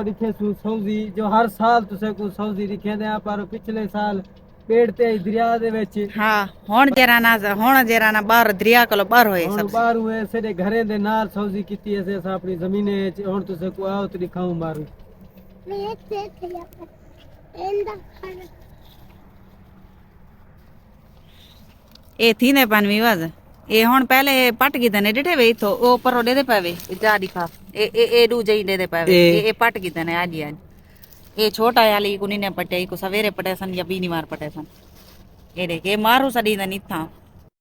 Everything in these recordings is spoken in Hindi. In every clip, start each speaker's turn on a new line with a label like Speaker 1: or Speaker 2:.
Speaker 1: दिखे सु सौजी जो हर साल तुसे को सौजी दिखे दे पर पिछले साल पेड़ ते दरिया दे विच
Speaker 2: हां हुन जरा ना बाहर दरिया कोलो बाहर होए
Speaker 1: हुन
Speaker 2: सब
Speaker 1: बाहर हुए सेडे घरे दे नाल सौजी कीती असे अस अपनी जमीने च हुन तुसे को आओ ते दिखाऊं मारू
Speaker 2: ए थी ने पान विवाज ए हुन पहले पट गई तने डिठे वे तो ओ पर दे दे पावे जा दिखा ए डू जई दे दे पावे ए पट गई तने आज ए छोटा वाली कुनी ने पटे को सवेरे पटे सन या बीनी मार पटे सन ए देख ए मारू सडी दन इथा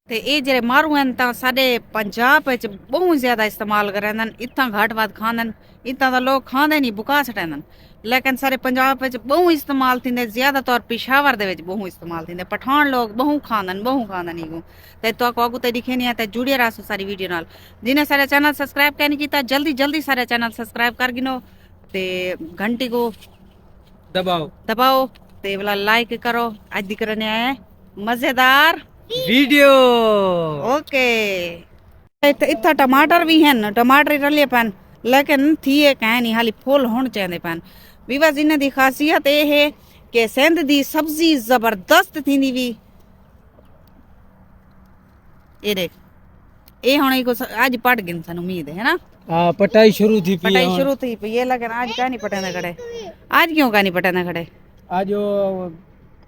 Speaker 2: ते ए जेरे मारू हन ता साडे पंजाब विच बहुत ज्यादा इस्तेमाल करन इथा घाट वाद खानन इथा दा लोग खांदे नहीं बुका सटन लेकिन सारे पंजाब विच बहुत इस्तेमाल थिंदे ज्यादा तौर पेशावर दे विच बहुत इस्तेमाल थिंदे पठान लोग बहुत खानन इगो ते तो को ते दिखे नहीं ते जुड़े रहो सारी वीडियो नाल जिन्हें सारे चैनल सब्सक्राइब करने कीता जल्दी सारे चैनल सब्सक्राइब कर गिनो ते घंटी को दबाओ ते वाला लाइक करो आज दी करने आए मजेदार
Speaker 1: वीडियो
Speaker 2: ओके इतना टमाटर भी हैं टमाटर रले पन लेकिन थी कहानी हाली फुल होने चाहिए पन विवाज इन दी खासियत ये है कि सिंध दी सब्जी जबरदस्त थींदी भी ये देख ए हुन को आज पट गिन सन उम्मीद है ना
Speaker 1: हां पटाई शुरू थी
Speaker 2: ये लेकिन आज का नहीं पटाने खड़े आज क्यों का नहीं पटाने खड़े
Speaker 1: आज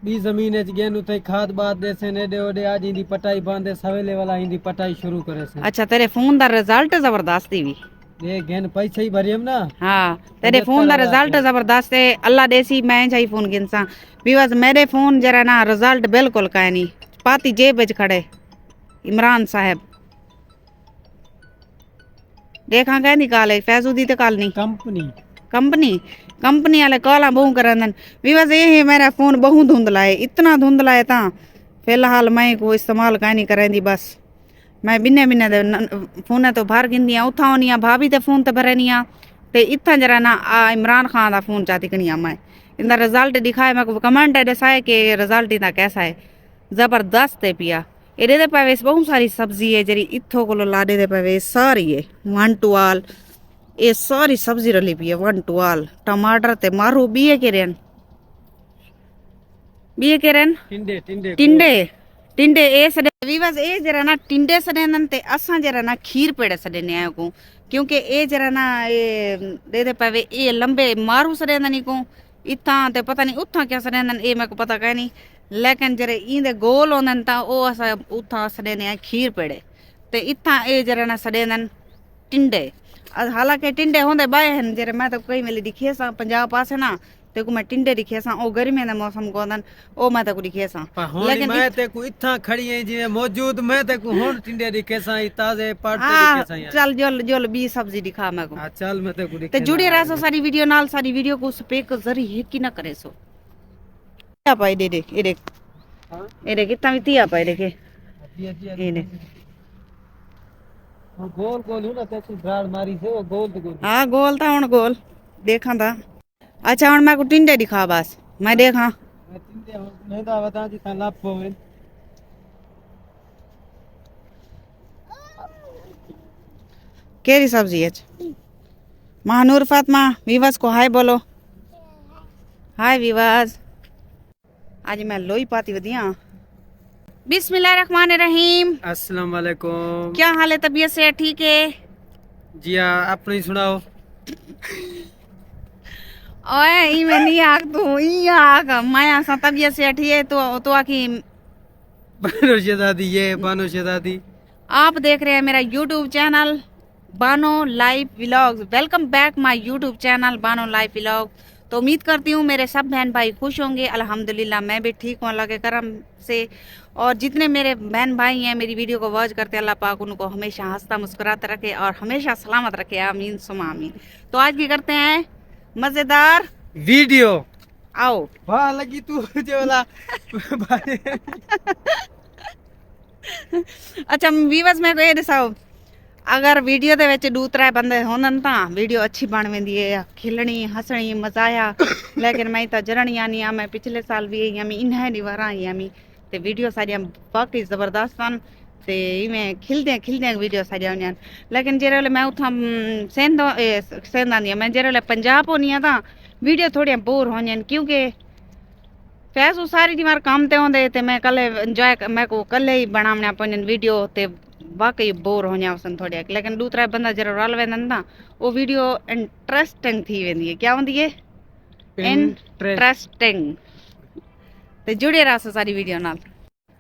Speaker 1: बी जमीन च गेनु ते खाद बात दे से ने ओडे आज इंदी पटाई बांधे सवेले वाला इंदी पटाई शुरू करे से
Speaker 2: अच्छा तेरे फोन दा रिजल्ट जबरदस्त ही भी
Speaker 1: ये गेन पैसे ही भरियम ना
Speaker 2: हां तेरे फोन दा रिजल्ट जबरदस्त है अल्लाह देसी मैं चाहिए फोन गिनसा विवाज मेरे फोन जरा ना रिजल्ट बिल्कुल का नहीं पाती जेब विच खड़े इमरान साहब देखा क्या निकाले फैजुदी ते काल नहीं कंपनी वाले कॉल बहु करन विवाज ये है मेरा फोन बहुत धुंधला है इतना धुंधला है ता फिलहाल मैं को इस्तेमाल का नहीं करेंदी बस मैं बिन्ने फोन तो बाहर गिनदी उथा होनी भाभी ते फोन ते भरनी ते इतना जरा ना इमरान खान का फोन चाहती कनी मैं इंदा रिजल्ट दिखाए मैं को कमेंट दसाए कि रिजल्ट इंदा कैसा है जबरदस्त है पिया एडे दे पावे बहुत सारी सब्जी है जरी इथो को लाडे दे पावे सारी है वन टू ऑल ये सारी सब्जी रली पी है वन टू ऑल टमाटर ते मारू बीए केरन टिंडे ए सडे विवाज ए जरा ना टिंडे सडेनन ते असा जरा ना खीर पेड़े सडेने आयो को क्योंकि ए जरा ना ए दे पावे ए लंबे मारू सडेनन को इथा ते पता नहीं उथा क्या सडेनन ए मेरे को पता कह नहीं लेकिन जरे इंदे गोल होनन ता ओ असा उथा सडेने खीर पेड़े ते इथा ए जरा ना सडेनन टिंडे हालांकि टिंडे होंदे बाए हन जरे मैं तो कई मेले दिखे सा पंजाब पासे ना ते को मैं टिंडे दिखे सा ओ गर्मी दे मौसम को दन ओ मैं तो दिखे सा
Speaker 1: लेकिन मैं ते को इथा खड़ी है जिवे मौजूद मैं ते को हुन टिंडे दिखे सा ताजे पाटे दिखे सा
Speaker 2: चल जोल बी सब्जी दिखा मैं को
Speaker 1: चल मैं ते को दिखे
Speaker 2: ते जुड़े रहो सारी वीडियो नाल सारी वीडियो को स्पेक जरी है कि ना करे सो क्या पाई दे देख ए देख कितना भी तिया पाई देखे ये ने
Speaker 1: गोल ना ते ब्राड मारी से वो गोल
Speaker 2: हां गोल था हुन गोल देखा था अच्छा हुन मैं को टिंडे दिखा बस मैं देखा
Speaker 1: टिंडे नहीं दा बता जी ता लाभ होवे
Speaker 2: केरी सब्जी है महानूर फातिमा विवास को हाय बोलो हाय विवास आज मैं लोई पाती वदिया बिस्मिल्लाहिर्रहमानिर्रहीम
Speaker 1: अस्सलाम वालेकुम
Speaker 2: क्या हाल है तबीयत से ठीक है
Speaker 1: जी अपनी सुनाओ
Speaker 2: ओए ई में नहीं आग तू ई आग मैं आसा तबीयत से ठीक है तो आकी
Speaker 1: बानो शहजादी
Speaker 2: आप देख रहे हैं मेरा YouTube channel Bano life vlogs welcome back my YouTube channel Bano life vlog तो उम्मीद करती हूँ मेरे सब बहन भाई खुश होंगे अल्हम्दुलिल्लाह मैं भी ठीक हूँ अल्लाह के करम से और जितने मेरे बहन भाई हैं मेरी वीडियो को वॉच करते हैं अल्लाह पाक उनको हमेशा हंसता मुस्कुराता रखे और हमेशा सलामत रखे आमीन सुमा आमीन। तो आज की करते हैं मजेदार
Speaker 1: वीडियो
Speaker 2: आओ
Speaker 1: वाह लगी तू जो वाला
Speaker 2: अच्छा वीवर्स मैं ये दसाओ अगर वीडियो दे विच 2-3 बंदे होनन ता वीडियो अच्छी बन वेंदी है खिलनी हसनी मजा आया लेकिन मैं तो जरनी आनी आ मैं पिछले साल भी आई आमी इन्हें दी बार आई आमी ते वीडियो सारी बाकी जबरदस्त सन ते इवें खिलदे वीडियो सारी आउंदियां लेकिन जेरे वेले मैं उत्थां सेंध आंदी मैं जेरे वेले पंजाब होनी आ तां वीडियो थोड़ियां बोर होंदियां क्योंकि फैसू सारी दी मार काम ते होंदे ते मैं कल्ले एंजॉय मैं को कल्ले ही बनावना पवन वीडियो ते वाकई बोर हो जावसन थोड़िया लेकिन दूसरा बंदा जरा रल वेंदन ना वो वीडियो इंटरेस्टिंग थी वेंदी है क्या होंदी है इंटरेस्टिंग ते जुड़े रहो सारी वीडियो नाल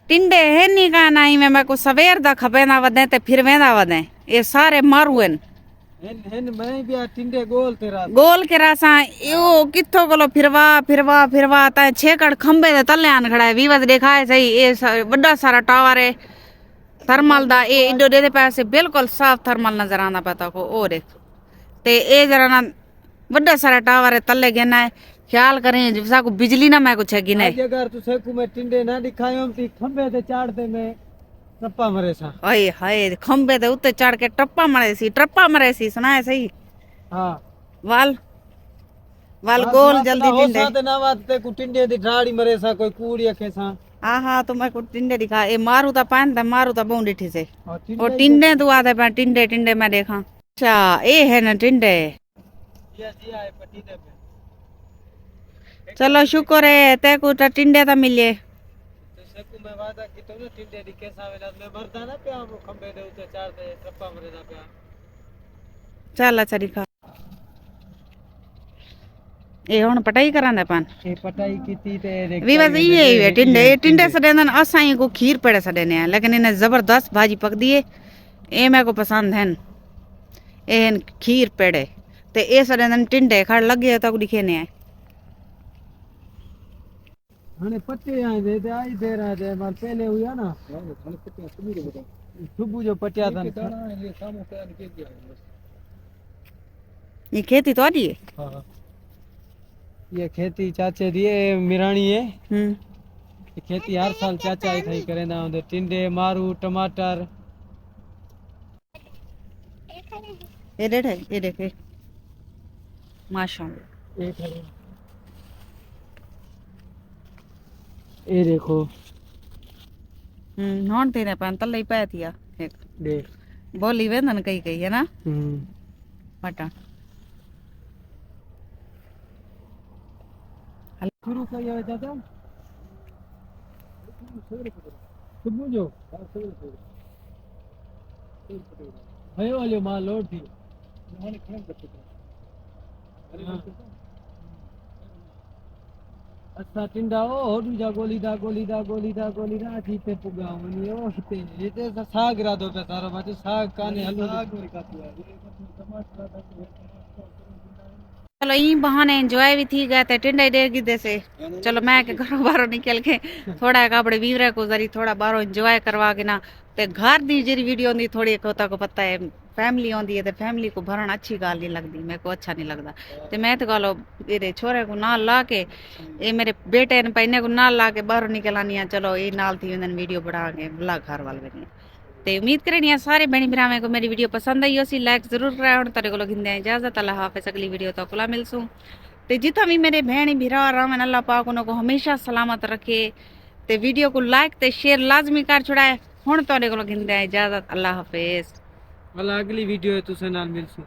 Speaker 2: टिंडे है नी का नहीं मैं को सवेर दा खपेंदा वदे ते फिर वेंदा वदे ये सारे मारू
Speaker 1: हेन मैं भी आ टिंडे गोल तेरा
Speaker 2: गोल के रासा यो किथो कोलो फिरवा ता छेकड़ खंबे दे तले आन खड़ा है वीवज दिखाए सही ये बड़ा सारा टावर है थर्मल दा ये इडो दे पैसे बिल्कुल साफ थर्मल नजर आंदा पता को और ते ए जरा ना बड़ा सारा टावर है तले गिना है ख्याल करें जिसा को बिजली ना मैं कुछ है गिने
Speaker 1: अगर तू सेकु में टिंडे ना दिखायो ती खंबे ते चाड़ते में टप्पा मरे सा
Speaker 2: ओए हाय खंबे ते उत्ते चढ़ के टप्पा मरे सी सुनाए सही
Speaker 1: हां
Speaker 2: वाल गोल जल्दी टिंडे
Speaker 1: हो साते ना बात ते को टिंडे दी ढाड़ी मरे सा कोई कूड़ी अखे सा
Speaker 2: हाँ तो मैं को टिंडे दिखा ए मारू ता बहु डिठी से और टिंडे तू आते पे टिंडे मैं देखा अच्छा ए है ना टिंडे
Speaker 1: जी आए पट्टी दे पे
Speaker 2: चलो शुक्र है ते को टिंडे ता मिले
Speaker 1: तो सेकु में वादा की तो टिंडे दी कैसा वेला मैं मरदा ना पे वो खंबे दे उते चार दे टप्पा मरे दा पे
Speaker 2: चल अच्छा दिखा ए हुन पटाई करांदे पान
Speaker 1: ए पटाई कीती ते
Speaker 2: विवाद ये है टिंडे सडेंदन असाई को खीर पेड़े सडेने हैं लेकिन इन्हें जबरदस्त भाजी पक दी है ए मेरे को पसंद है ए खीर पेड़े ते ए सडेंदन टिंडे खड़ लगे तक दिखे ने है
Speaker 1: हने पट्टे आए दे ते आई दे रहा है मार पहले हुआ ना सुबह जो पटिया था
Speaker 2: ये खेती तो आड़ी है
Speaker 1: हां ये खेती चाचे दी मिराणी है ये खेती हर साल चाचा ही थई करेंदा होंदे टिंडे मारू टमाटर
Speaker 2: ये देख माशाल्लाह
Speaker 1: ये देखो
Speaker 2: नॉन तेरे पान तले ही पाया थिया एक
Speaker 1: देख
Speaker 2: बोली वेंदन कई है ना पटा
Speaker 1: शुरू कर आवे चाचा सुबह जो है वाले माल लोड थी अच्छा टिंडा ओ होडू जा गोलीदा जीते पुगा वनी ओ हिते ये साग रादो पे सारो माचो साग काने हलो साग और कातो है टमाटर
Speaker 2: चलो ई बहाने एंजॉय भी थी गए थे टिंडे दे गिदे से चलो मैं के घरों बाहरों निकल के थोड़ा कापड़े वीवरे को जरी थोड़ा बाहरों एंजॉय करवा के ना ते घर दी जेरी वीडियो होंदी थोड़ी कोता को पता है फैमिली होंदी है ते फैमिली को भरण अच्छी गाल नहीं लगदी मेरे को अच्छा नहीं लगता ते मैं तो गालो मेरे छोरे को नाल ला के ये मेरे बेटे ने पहने को नाल ला के बाहरों निकल आनी है चलो ये नाल थी उन्हें वीडियो बना के बुला घर वाल बनी ते उम्मीद करनी सारे बहनी भरावें को मेरी वीडियो पसंद आई होसी लाइक जरूर कराया हुण तेरे को गिंदे इजाजत अल्लाह हाफिज़ अगली वीडियो तो खुला मिलसूं ते जिथा भी मेरे बहनी भरा रामन अल्लाह पाक उनको हमेशा सलामत रखे ते वीडियो को लाइक ते शेयर लाजमी कर छुड़ाए हुण तेरे को गिंदे इजाजत अल्लाह हाफिज़
Speaker 1: वाला अगली वीडियो है तुसे नाल मिलसूं